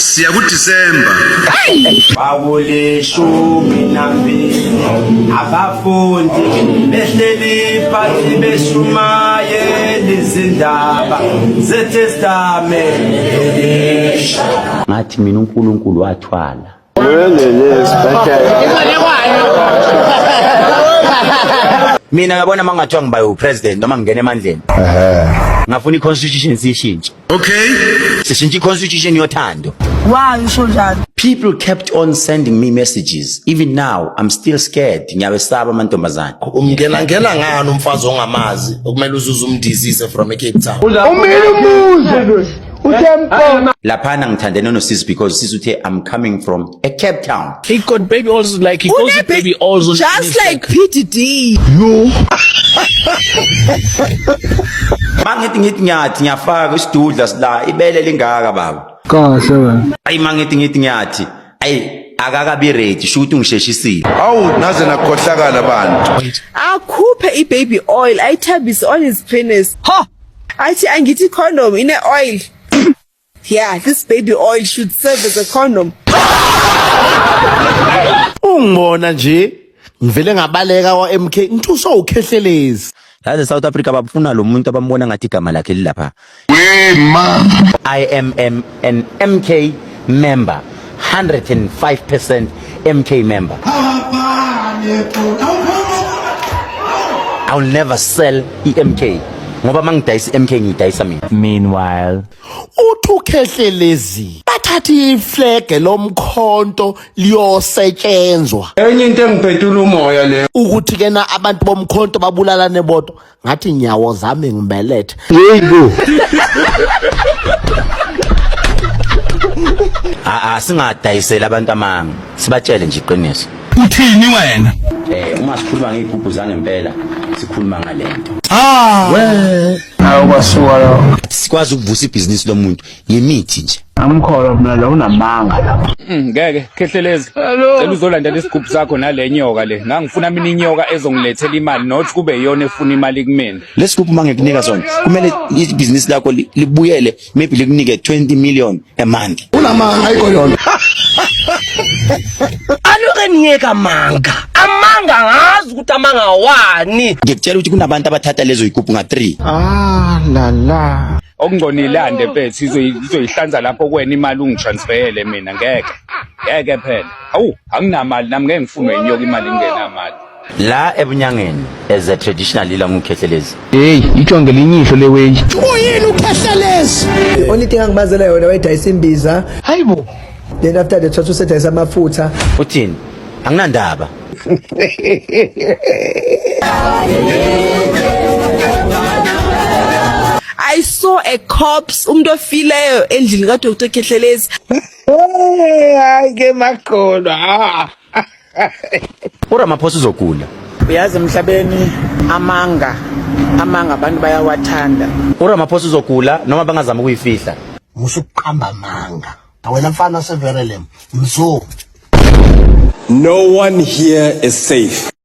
siya kuDisemba. Bawuleshumi nambili abafundi behleli phansi beshumaye izindaba zeTestament. Ngathi mina uNkulunkulu wathwala. Mina ngabona mangathiwa ngiba upresident noma ngingena emandleni. Ngafuna iconstitution siyishintshe. Okay. Sishintshe iconstitution yothando. Why usho njalo? People kept on sending me messages. Even now, I'm still scared. Ngiyabesaba amantombazane. Ngena ngani umfazi ongamazi okumele uzuze umdizise from Cape Town. Laphana ngithandene noSisi because Sisi uthe I'm coming from a Cape Town. He got baby also like he calls it baby also. Just like PDD. Mangithi ngiyathi ngiyafaka isidudla sila ibele lingaka baba. Kahle wena. Ayi mangithi ngiyathi ayi akakabi ready shoot ungisheshisile. Awu naze nakhohlakala abantu. Akhuphe ibaby oil, ayithambise on his penis. Ha! Athi angithi condom ine oil. Yeah, this baby oil should serve as a condom. Ungibona nje ngivele ngabaleka wa MK ngithuso ukhehlelezi. Yazi South Africa bafuna lo muntu abambona ngathi igama lakhe lilapha. I am an MK member, 105% MK member. I'll never sell EMK. Ngoba mangidayisa MK ngidayisa mina. Meanwhile, Uthukhehlelezi bathathi iflege lomkhonto liyosetshenzwa. Enye into engiphetula umoya le. Ukuthi kena abantu bomkhonto babulalane bodwa ngathi nyawo zami ngibelethe. Yebo. singadayisela abantu amanga. Sibatshele nje iqiniso. Uthini wena? Uma sikhuluma ngey'gubhu zangempela, sikhuluma ngalento. Awubasuka lo. Sikwazi ukuvusa ibhizinisi lomuntu yemithi nje. Amkhola mina la unamanga la. Ngeke Khehlelezi. Cela uzolandela isigubhu sakho nale nyoka le. Ngangifuna mina inyoka ezongilethela imali not kube iyona efuna imali kumina. Lesigubhu mangekunika sona kumele ibhizinisi lakho libuyele maybe likunike 20 million a month. Unamanga ayikho yona. Aluke niyeka manga. Amanga ngazi ukuthi amanga wani. Ngikutshela ukuthi kunabantu abathatha lezo igubhu nga3. La. Okungonilande mfethu izoyihlanza lapho kwena imali ungitransferele mina ngeke phela. Awu anginamali nami ngeke ngifune inyoka imali ingenamali. La ebunyangeni as a traditional leader ngukhehlelezi. Hey, itsho ngelinyihlo leweyi. Uyini ukhehlelezi? Only thing angibazela yona wayidayisa imbiza. Hayibo. Then after the church usedayisa amafutha. Uthini? Anginandaba. I saw a corpse umuntu ofileyo endlini kaDr Khehlelezi. Hayi ke makholwa. uRamaphosa uzogula. Uyazi emhlabeni amanga abantu bayawathanda. uRamaphosa uzogula noma bangazama ukuyifihla. Musuqamba amanga. Wena mfana severelem. Mso. No one here is safe.